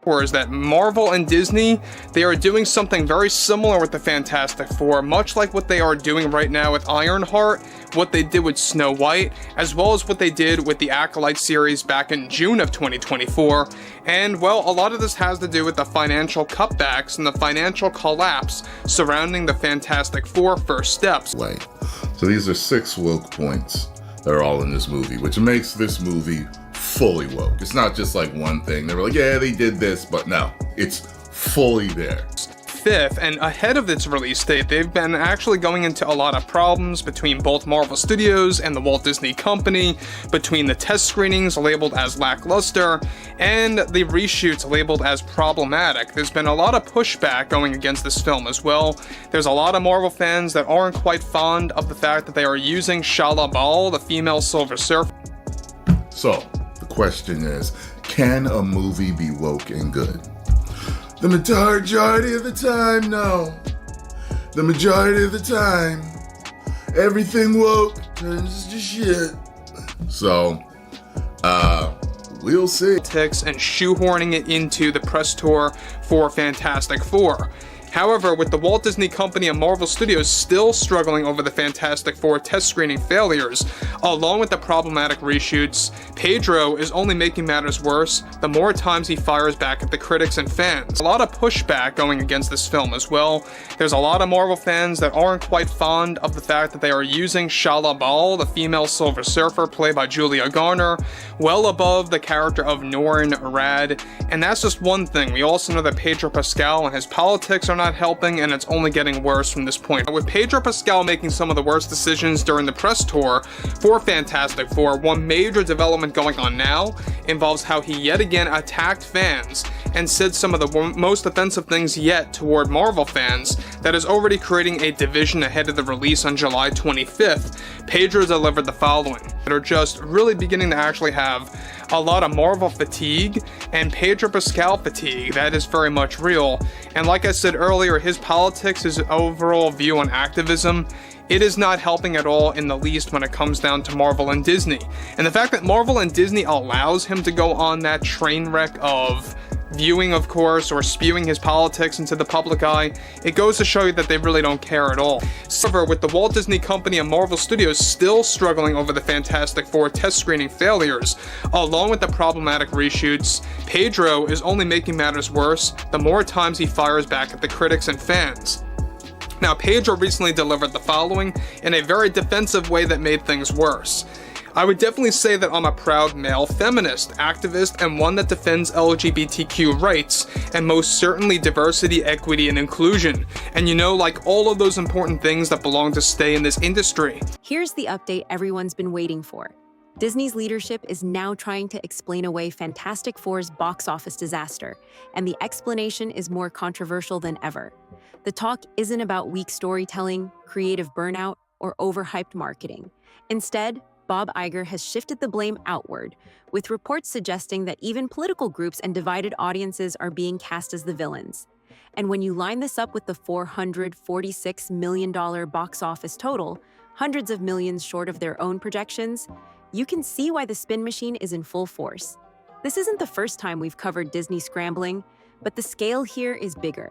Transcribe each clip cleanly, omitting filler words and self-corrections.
Or is that Marvel and Disney, they are doing something very similar with the Fantastic Four, much like what they are doing right now with Ironheart, what they did with Snow White, as well as what they did with the Acolyte series back in June of 2024. And, well, a lot of this has to do with the financial cutbacks and the financial collapse surrounding the Fantastic Four first steps. So these are 6 woke points that are all in this movie, which makes this movie fully woke. It's not just like one thing. They were like, yeah, they did this, but no, it's fully there. 5th, and ahead of its release date, they've been actually going into a lot of problems between both Marvel Studios and the Walt Disney Company, between the test screenings labeled as lackluster and the reshoots labeled as problematic. There's been a lot of pushback going against this film as well. There's a lot of Marvel fans that aren't quite fond of the fact that they are using Shala Bal, the female Silver Surfer. So, the question is, can a movie be woke and good? The majority of the time, no. The majority of the time, everything woke turns to shit. So, we'll see. And shoehorning it into the press tour for Fantastic Four. However, with the Walt Disney Company and Marvel Studios still struggling over the Fantastic Four test screening failures, along with the problematic reshoots, Pedro is only making matters worse the more times he fires back at the critics and fans. A lot of pushback going against this film as well. There's a lot of Marvel fans that aren't quite fond of the fact that they are using Shala Bal, the female Silver Surfer played by Julia Garner, well above the character of Norrin Radd. And that's just one thing. We also know that Pedro Pascal and his politics are not helping, and it's only getting worse from this point. With Pedro Pascal making some of the worst decisions during the press tour for Fantastic Four, one major development going on now involves how he yet again attacked fans and said some of the most offensive things yet toward Marvel fans that is already creating a division ahead of the release on July 25th. Pedro delivered the following that are just really beginning to actually have a lot of Marvel fatigue and Pedro Pascal fatigue. That is very much real. And like I said earlier, his politics, his overall view on activism, it is not helping at all in the least when it comes down to Marvel and Disney. And the fact that Marvel and Disney allows him to go on that train wreck of viewing, of course, or spewing his politics into the public eye, it goes to show you that they really don't care at all. However, with the Walt Disney Company and Marvel Studios still struggling over the Fantastic Four test screening failures, along with the problematic reshoots, Pedro is only making matters worse the more times he fires back at the critics and fans. Now, Pedro recently delivered the following in a very defensive way that made things worse. I would definitely say that I'm a proud male feminist, activist, and one that defends LGBTQ rights, and most certainly diversity, equity, and inclusion. And you know, like all of those important things that belong to stay in this industry. Here's the update everyone's been waiting for. Disney's leadership is now trying to explain away Fantastic Four's box office disaster, and the explanation is more controversial than ever. The talk isn't about weak storytelling, creative burnout, or overhyped marketing. Instead, Bob Iger has shifted the blame outward, with reports suggesting that even political groups and divided audiences are being cast as the villains. And when you line this up with the $446 million box office total, hundreds of millions short of their own projections, you can see why the spin machine is in full force. This isn't the first time we've covered Disney scrambling, but the scale here is bigger.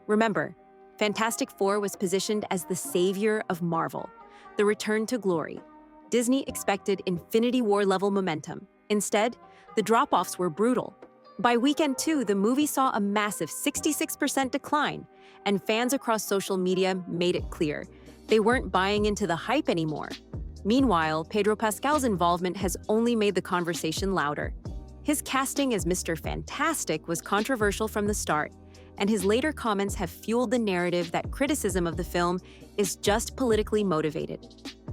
Remember, Fantastic Four was positioned as the savior of Marvel, the return to glory. Disney expected Infinity War-level momentum. Instead, the drop-offs were brutal. By weekend 2, the movie saw a massive 66% decline, and fans across social media made it clear they weren't buying into the hype anymore. Meanwhile, Pedro Pascal's involvement has only made the conversation louder. His casting as Mr. Fantastic was controversial from the start, and his later comments have fueled the narrative that criticism of the film is just politically motivated.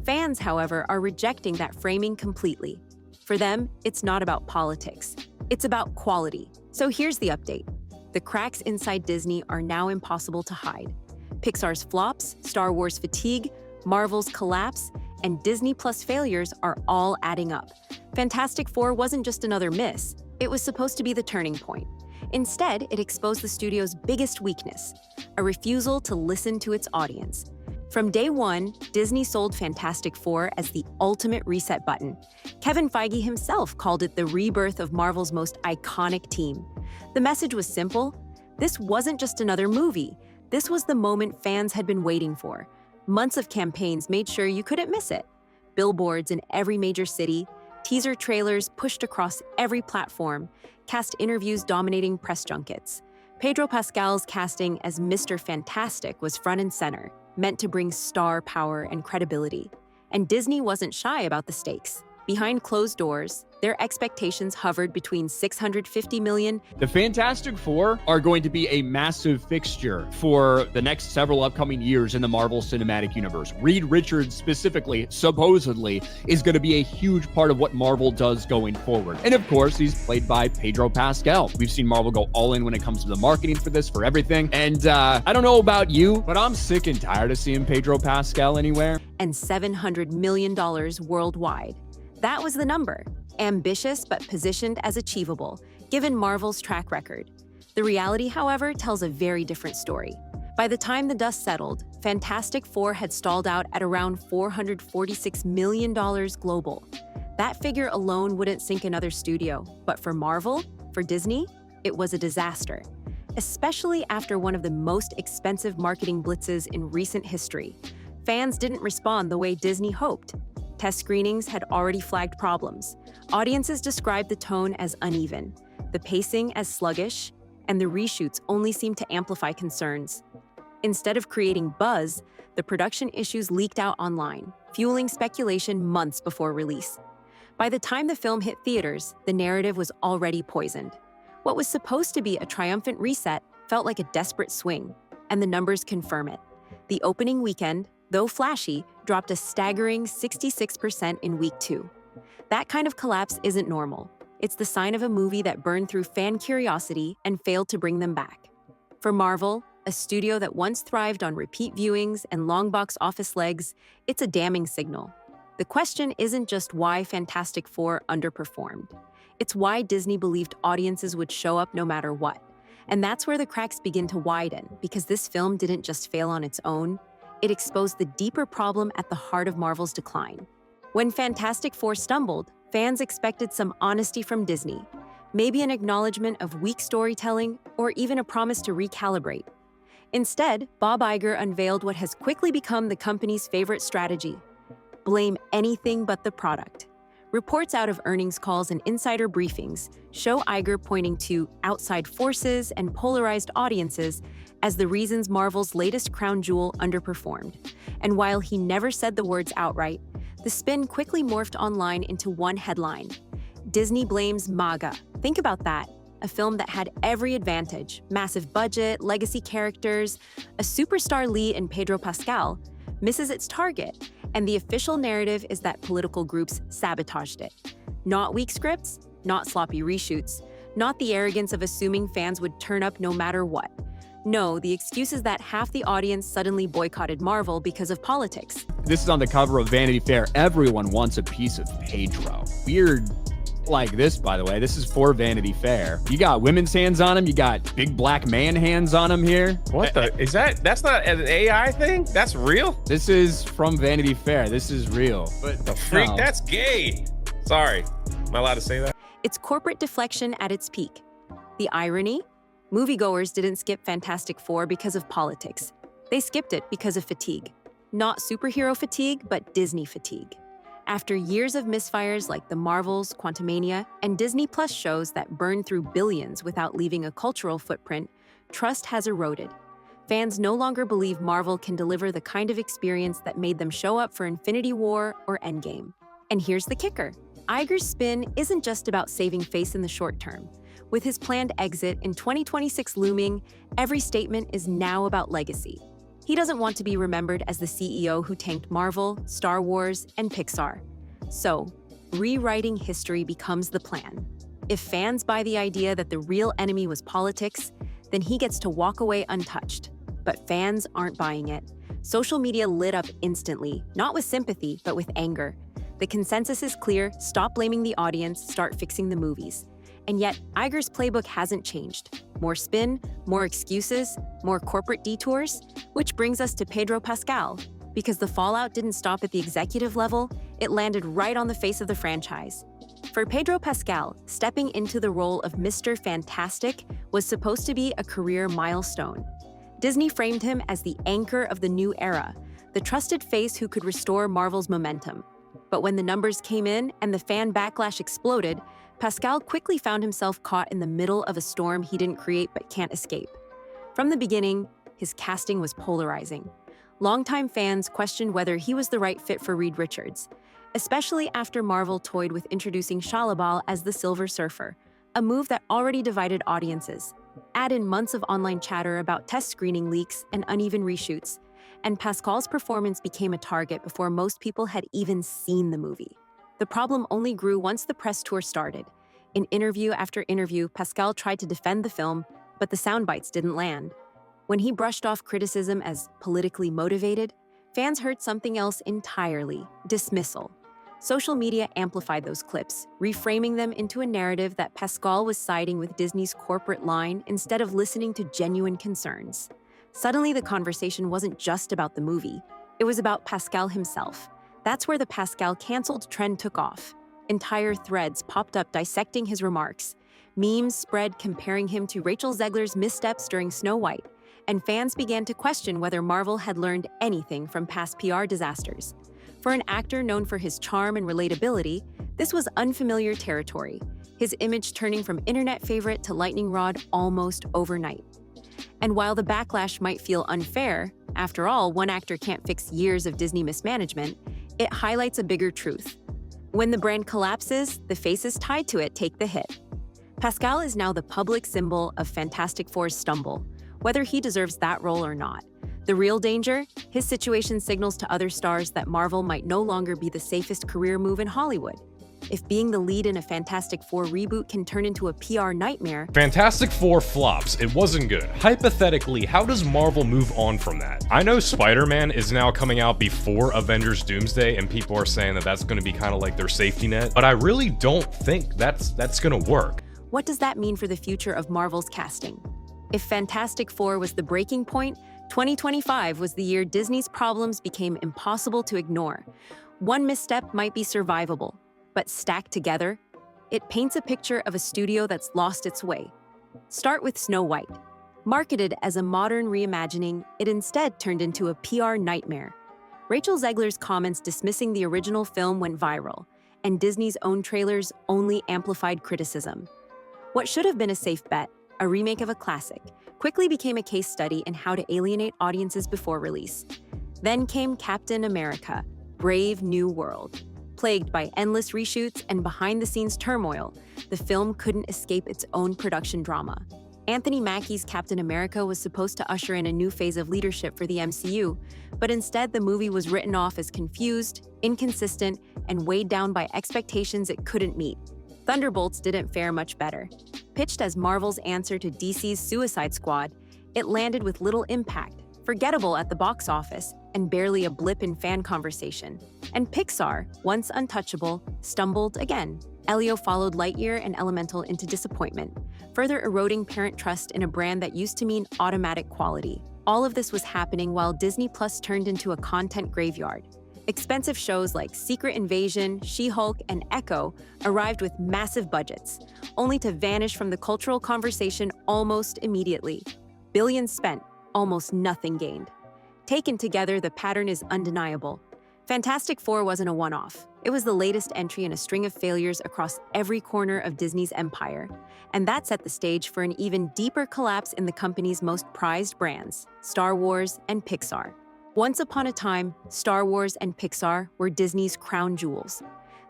Fans, however, are rejecting that framing completely. For them, it's not about politics. It's about quality. So here's the update. The cracks inside Disney are now impossible to hide. Pixar's flops, Star Wars fatigue, Marvel's collapse, and Disney Plus failures are all adding up. Fantastic Four wasn't just another miss. It was supposed to be the turning point. Instead, it exposed the studio's biggest weakness, a refusal to listen to its audience. From day one, Disney sold Fantastic Four as the ultimate reset button. Kevin Feige himself called it the rebirth of Marvel's most iconic team. The message was simple. This wasn't just another movie. This was the moment fans had been waiting for. Months of campaigns made sure you couldn't miss it. Billboards in every major city, teaser trailers pushed across every platform, cast interviews dominating press junkets. Pedro Pascal's casting as Mr. Fantastic was front and center, meant to bring star power and credibility. And Disney wasn't shy about the stakes. Behind closed doors, their expectations hovered between $650 million. The Fantastic Four are going to be a massive fixture for the next several upcoming years in the Marvel Cinematic Universe. Reed Richards specifically, supposedly, is going to be a huge part of what Marvel does going forward. And of course, he's played by Pedro Pascal. We've seen Marvel go all in when it comes to the marketing for this, for everything. And I don't know about you, but I'm sick and tired of seeing Pedro Pascal anywhere. And $700 million worldwide. That was the number. Ambitious but positioned as achievable, given Marvel's track record. The reality, however, tells a very different story. By the time the dust settled, Fantastic Four had stalled out at around $446 million global. That figure alone wouldn't sink another studio, but for Marvel, for Disney, it was a disaster. Especially after one of the most expensive marketing blitzes in recent history. Fans didn't respond the way Disney hoped. Test screenings had already flagged problems. Audiences described the tone as uneven, the pacing as sluggish, and the reshoots only seemed to amplify concerns. Instead of creating buzz, the production issues leaked out online, fueling speculation months before release. By the time the film hit theaters, the narrative was already poisoned. What was supposed to be a triumphant reset felt like a desperate swing, and the numbers confirm it. The opening weekend, though flashy, dropped a staggering 66% in week 2. That kind of collapse isn't normal. It's the sign of a movie that burned through fan curiosity and failed to bring them back. For Marvel, a studio that once thrived on repeat viewings and long box office legs, it's a damning signal. The question isn't just why Fantastic Four underperformed. It's why Disney believed audiences would show up no matter what. And that's where the cracks begin to widen, because this film didn't just fail on its own. It exposed the deeper problem at the heart of Marvel's decline. When Fantastic Four stumbled, fans expected some honesty from Disney, maybe an acknowledgement of weak storytelling or even a promise to recalibrate. Instead, Bob Iger unveiled what has quickly become the company's favorite strategy: blame anything but the product. Reports out of earnings calls and insider briefings show Iger pointing to outside forces and polarized audiences as the reasons Marvel's latest crown jewel underperformed. And while he never said the words outright, the spin quickly morphed online into one headline: Disney blames MAGA. Think about that. A film that had every advantage: massive budget, legacy characters, a superstar lead in Pedro Pascal, misses its target. And the official narrative is that political groups sabotaged it. Not weak scripts, not sloppy reshoots, not the arrogance of assuming fans would turn up no matter what. No, the excuse is that half the audience suddenly boycotted Marvel because of politics. This is on the cover of Vanity Fair. Everyone wants a piece of Pedro. Weird like this, by the way. This is for Vanity Fair. You got women's hands on him. You got big black man hands on him here. What the? Is that's not an AI thing? That's real? This is from Vanity Fair. This is real. But The freak, no. that's gay. Sorry. Am I allowed to say that? It's corporate deflection at its peak. The irony? Moviegoers didn't skip Fantastic Four because of politics. They skipped it because of fatigue. Not superhero fatigue, but Disney fatigue. After years of misfires like The Marvels, Quantumania, and Disney Plus shows that burned through billions without leaving a cultural footprint, trust has eroded. Fans no longer believe Marvel can deliver the kind of experience that made them show up for Infinity War or Endgame. And here's the kicker. Iger's spin isn't just about saving face in the short term. With his planned exit in 2026 looming, every statement is now about legacy. He doesn't want to be remembered as the CEO who tanked Marvel, Star Wars, and Pixar. So, rewriting history becomes the plan. If fans buy the idea that the real enemy was politics, then he gets to walk away untouched. But fans aren't buying it. Social media lit up instantly, not with sympathy, but with anger. The consensus is clear: stop blaming the audience, start fixing the movies. And yet, Iger's playbook hasn't changed. More spin, more excuses, more corporate detours, which brings us to Pedro Pascal. because the fallout didn't stop at the executive level, it landed right on the face of the franchise. For Pedro Pascal, stepping into the role of Mr. Fantastic was supposed to be a career milestone. Disney framed him as the anchor of the new era, the trusted face who could restore Marvel's momentum. But when the numbers came in and the fan backlash exploded, Pascal quickly found himself caught in the middle of a storm he didn't create but can't escape. From the beginning, his casting was polarizing. Longtime fans questioned whether he was the right fit for Reed Richards, especially after Marvel toyed with introducing Shia LaBeouf as the Silver Surfer, a move that already divided audiences. Add in months of online chatter about test screening leaks and uneven reshoots, and Pascal's performance became a target before most people had even seen the movie. The problem only grew once the press tour started. In interview after interview, Pascal tried to defend the film, but the soundbites didn't land. When he brushed off criticism as politically motivated, fans heard something else entirely: dismissal. Social media amplified those clips, reframing them into a narrative that Pascal was siding with Disney's corporate line instead of listening to genuine concerns. Suddenly, the conversation wasn't just about the movie. It was about Pascal himself. That's where the Pascal canceled trend took off. Entire threads popped up dissecting his remarks. Memes spread comparing him to Rachel Zegler's missteps during Snow White, and fans began to question whether Marvel had learned anything from past PR disasters. For an actor known for his charm and relatability, this was unfamiliar territory, his image turning from internet favorite to lightning rod almost overnight. And while the backlash might feel unfair, after all, one actor can't fix years of Disney mismanagement, it highlights a bigger truth. When the brand collapses, the faces tied to it take the hit. Pascal is now the public symbol of Fantastic Four's stumble, whether he deserves that role or not. The real danger? His situation signals to other stars that Marvel might no longer be the safest career move in Hollywood. If being the lead in a Fantastic Four reboot can turn into a PR nightmare... Fantastic Four flops. It wasn't good. Hypothetically, how does Marvel move on from that? I know Spider-Man is now coming out before Avengers Doomsday, and people are saying that that's going to be kind of like their safety net, but I really don't think that's going to work. What does that mean for the future of Marvel's casting? If Fantastic Four was the breaking point, 2025 was the year Disney's problems became impossible to ignore. One misstep might be survivable, but stacked together, it paints a picture of a studio that's lost its way. Start with Snow White. Marketed as a modern reimagining, it instead turned into a PR nightmare. Rachel Zegler's comments dismissing the original film went viral, and Disney's own trailers only amplified criticism. What should have been a safe bet, a remake of a classic, quickly became a case study in how to alienate audiences before release. Then came Captain America: Brave New World. Plagued by endless reshoots and behind-the-scenes turmoil, the film couldn't escape its own production drama. Anthony Mackie's Captain America was supposed to usher in a new phase of leadership for the MCU, but instead the movie was written off as confused, inconsistent, and weighed down by expectations it couldn't meet. Thunderbolts didn't fare much better. Pitched as Marvel's answer to DC's Suicide Squad, it landed with little impact, forgettable at the box office, and barely a blip in fan conversation. And Pixar, once untouchable, stumbled again. Elio followed Lightyear and Elemental into disappointment, further eroding parent trust in a brand that used to mean automatic quality. All of this was happening while Disney Plus turned into a content graveyard. Expensive shows like Secret Invasion, She-Hulk, and Echo arrived with massive budgets, only to vanish from the cultural conversation almost immediately. Billions spent, almost nothing gained. Taken together, the pattern is undeniable. Fantastic Four wasn't a one-off. It was the latest entry in a string of failures across every corner of Disney's empire. And that set the stage for an even deeper collapse in the company's most prized brands, Star Wars and Pixar. Once upon a time, Star Wars and Pixar were Disney's crown jewels.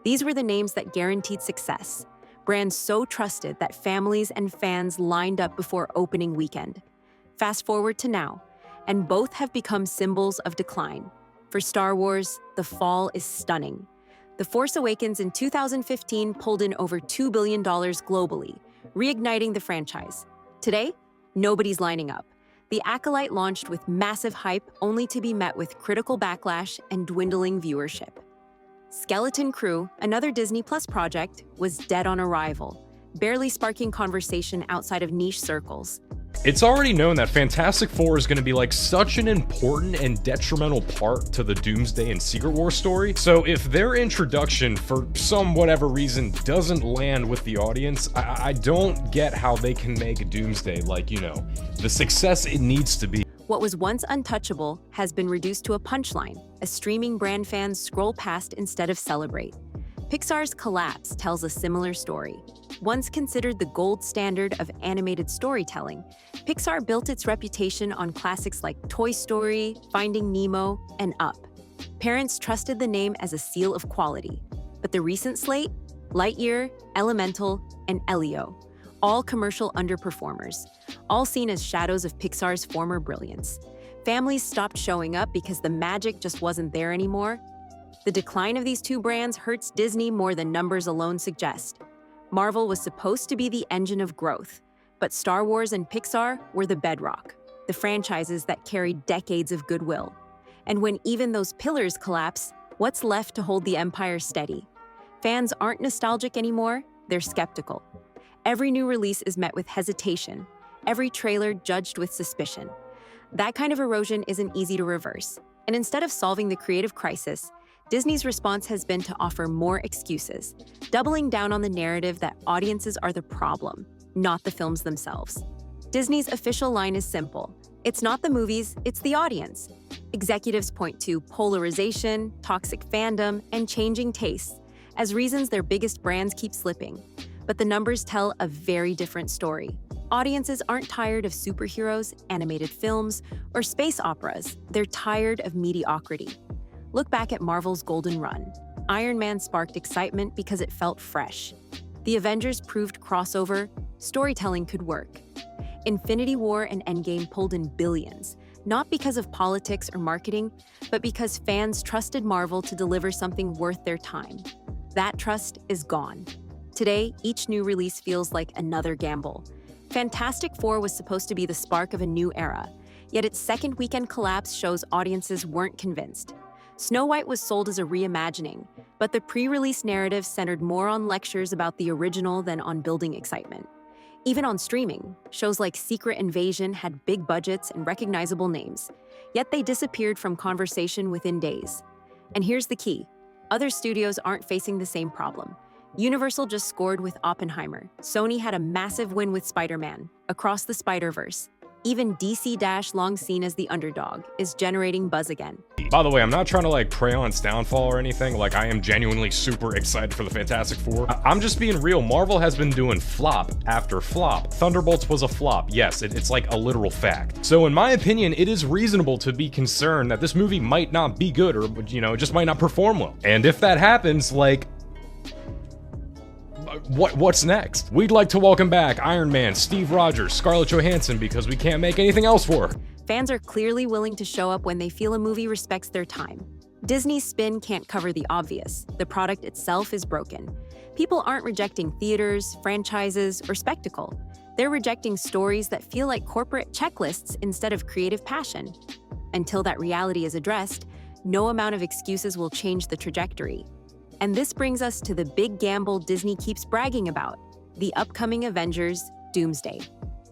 These were the names that guaranteed success, brands so trusted that families and fans lined up before opening weekend. Fast forward to now, and both have become symbols of decline. For Star Wars, the fall is stunning. The Force Awakens in 2015 pulled in over $2 billion globally, reigniting the franchise. Today, nobody's lining up. The Acolyte launched with massive hype, only to be met with critical backlash and dwindling viewership. Skeleton Crew, another Disney Plus project, was dead on arrival, barely sparking conversation outside of niche circles. It's already known that Fantastic Four is going to be like such an important and detrimental part to the Doomsday and Secret War story. So if their introduction, for some whatever reason, doesn't land with the audience, I don't get how they can make Doomsday like, you know, the success it needs to be. What was once untouchable has been reduced to a punchline, a streaming brand fans scroll past instead of celebrate. Pixar's collapse tells a similar story. Once considered the gold standard of animated storytelling, Pixar built its reputation on classics like Toy Story, Finding Nemo, and Up. Parents trusted the name as a seal of quality. But the recent slate? Lightyear, Elemental, and Elio. All commercial underperformers, all seen as shadows of Pixar's former brilliance. Families stopped showing up because the magic just wasn't there anymore. The decline of these two brands hurts Disney more than numbers alone suggest. Marvel was supposed to be the engine of growth, but Star Wars and Pixar were the bedrock, the franchises that carried decades of goodwill. And when even those pillars collapse, what's left to hold the empire steady? Fans aren't nostalgic anymore, they're skeptical. Every new release is met with hesitation, every trailer judged with suspicion. That kind of erosion isn't easy to reverse, and instead of solving the creative crisis, Disney's response has been to offer more excuses, doubling down on the narrative that audiences are the problem, not the films themselves. Disney's official line is simple. It's not the movies, it's the audience. Executives point to polarization, toxic fandom, and changing tastes as reasons their biggest brands keep slipping. But the numbers tell a very different story. Audiences aren't tired of superheroes, animated films, or space operas. They're tired of mediocrity. Look back at Marvel's golden run. Iron Man sparked excitement because it felt fresh. The Avengers proved crossover, storytelling could work. Infinity War and Endgame pulled in billions, not because of politics or marketing, but because fans trusted Marvel to deliver something worth their time. That trust is gone. Today, each new release feels like another gamble. Fantastic Four was supposed to be the spark of a new era, yet its second weekend collapse shows audiences weren't convinced. Snow White was sold as a reimagining, but the pre-release narrative centered more on lectures about the original than on building excitement. Even on streaming, shows like Secret Invasion had big budgets and recognizable names, yet they disappeared from conversation within days. And here's the key. Other studios aren't facing the same problem. Universal just scored with Oppenheimer. Sony had a massive win with Spider-Man, Across the Spider-Verse. Even DC-, long seen as the underdog, is generating buzz again. By the way, I'm not trying to like prey on its downfall or anything. Like, I am genuinely super excited for the Fantastic Four. I'm just being real. Marvel has been doing flop after flop. Thunderbolts was a flop. Yes, it's like a literal fact. So in my opinion, it is reasonable to be concerned that this movie might not be good, or, you know, just might not perform well. And if that happens, like, what's next? We'd like to welcome back Iron Man, Steve Rogers, Scarlett Johansson, because we can't make anything else work. Fans are clearly willing to show up when they feel a movie respects their time. Disney's spin can't cover the obvious. The product itself is broken. People aren't rejecting theaters, franchises, or spectacle. They're rejecting stories that feel like corporate checklists instead of creative passion. Until that reality is addressed, no amount of excuses will change the trajectory. And this brings us to the big gamble Disney keeps bragging about, the upcoming Avengers Doomsday.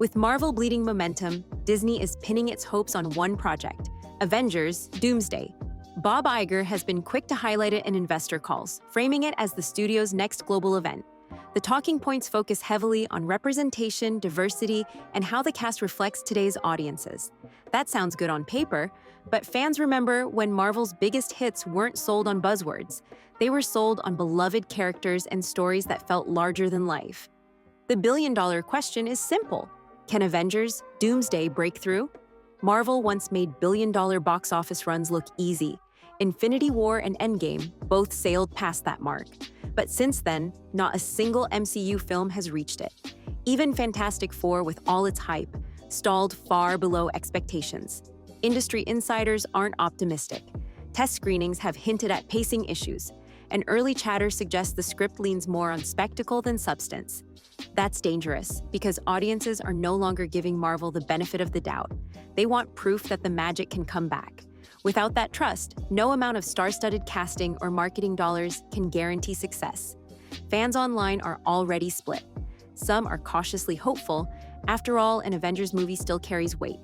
With Marvel bleeding momentum, Disney is pinning its hopes on one project, Avengers Doomsday. Bob Iger has been quick to highlight it in investor calls, framing it as the studio's next global event. The talking points focus heavily on representation, diversity, and how the cast reflects today's audiences. That sounds good on paper, but fans remember when Marvel's biggest hits weren't sold on buzzwords. They were sold on beloved characters and stories that felt larger than life. The billion-dollar question is simple. Can Avengers Doomsday break through? Marvel once made billion-dollar box office runs look easy. Infinity War and Endgame both sailed past that mark. But since then, not a single MCU film has reached it. Even Fantastic Four, with all its hype, stalled far below expectations. Industry insiders aren't optimistic. Test screenings have hinted at pacing issues, and early chatter suggests the script leans more on spectacle than substance. That's dangerous, because audiences are no longer giving Marvel the benefit of the doubt. They want proof that the magic can come back. Without that trust, no amount of star-studded casting or marketing dollars can guarantee success. Fans online are already split. Some are cautiously hopeful, After all, an Avengers movie still carries weight.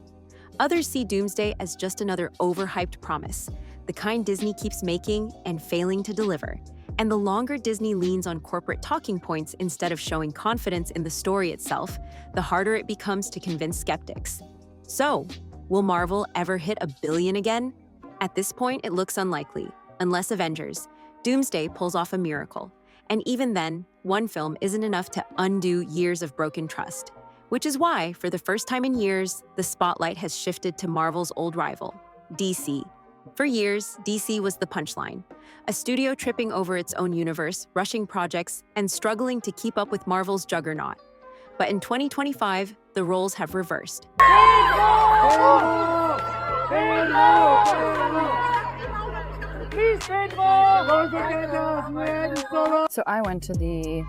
Others see Doomsday as just another overhyped promise, the kind Disney keeps making and failing to deliver. And the longer Disney leans on corporate talking points instead of showing confidence in the story itself, the harder it becomes to convince skeptics. So, will Marvel ever hit $1 billion again? At this point, it looks unlikely, unless Avengers, Doomsday pulls off a miracle. And even then, one film isn't enough to undo years of broken trust. Which is why, for the first time in years, the spotlight has shifted to Marvel's old rival, DC. For years, DC was the punchline, a studio tripping over its own universe, rushing projects, and struggling to keep up with Marvel's juggernaut. But in 2025, the roles have reversed. So I went to the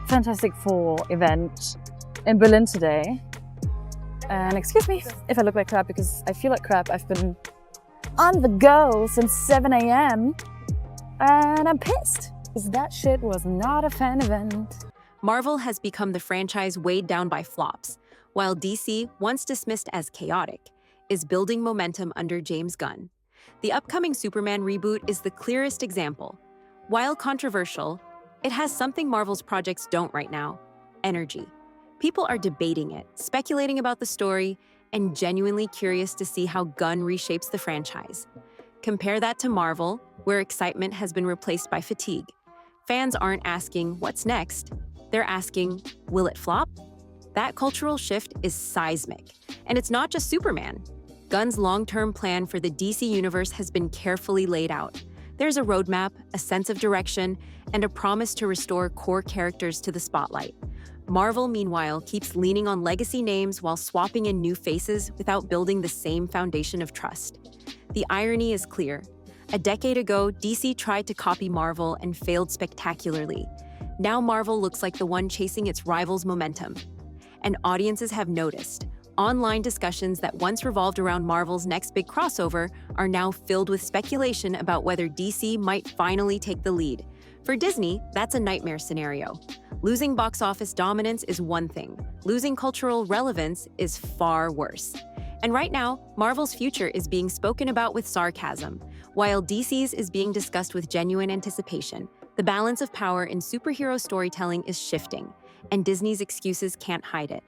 Fantastic Four event in Berlin today. And excuse me if I look like crap, because I feel like crap. I've been on the go since 7 a.m. and I'm pissed, because that shit was not a fan event. Marvel has become the franchise weighed down by flops, while DC, once dismissed as chaotic, is building momentum under James Gunn. The upcoming Superman reboot is the clearest example. While controversial, it has something Marvel's projects don't right now: energy. People are debating it, speculating about the story, and genuinely curious to see how Gunn reshapes the franchise. Compare that to Marvel, where excitement has been replaced by fatigue. Fans aren't asking, what's next? They're asking, will it flop? That cultural shift is seismic. And it's not just Superman. Gunn's long-term plan for the DC universe has been carefully laid out. There's a roadmap, a sense of direction, and a promise to restore core characters to the spotlight. Marvel, meanwhile, keeps leaning on legacy names while swapping in new faces without building the same foundation of trust. The irony is clear. A decade ago, DC tried to copy Marvel and failed spectacularly. Now Marvel looks like the one chasing its rival's momentum. And audiences have noticed. Online discussions that once revolved around Marvel's next big crossover are now filled with speculation about whether DC might finally take the lead. For Disney, that's a nightmare scenario. Losing box office dominance is one thing. Losing cultural relevance is far worse. And right now, Marvel's future is being spoken about with sarcasm, while DC's is being discussed with genuine anticipation. The balance of power in superhero storytelling is shifting, and Disney's excuses can't hide it.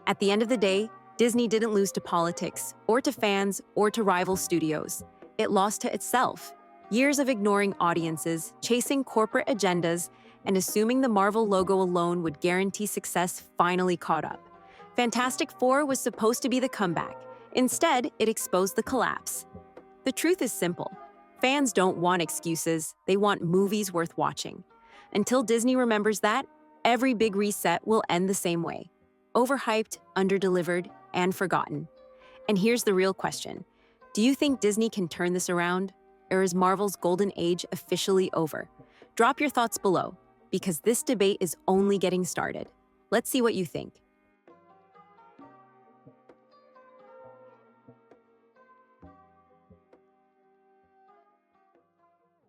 At the end of the day, Disney didn't lose to politics, or to fans, or to rival studios. It lost to itself. Years of ignoring audiences, chasing corporate agendas, and assuming the Marvel logo alone would guarantee success finally caught up. Fantastic Four was supposed to be the comeback. Instead, it exposed the collapse. The truth is simple. Fans don't want excuses, they want movies worth watching. Until Disney remembers that, every big reset will end the same way. Overhyped, underdelivered, and forgotten. And here's the real question. Do you think Disney can turn this around? Or is Marvel's golden age officially over? Drop your thoughts below, because this debate is only getting started. Let's see what you think.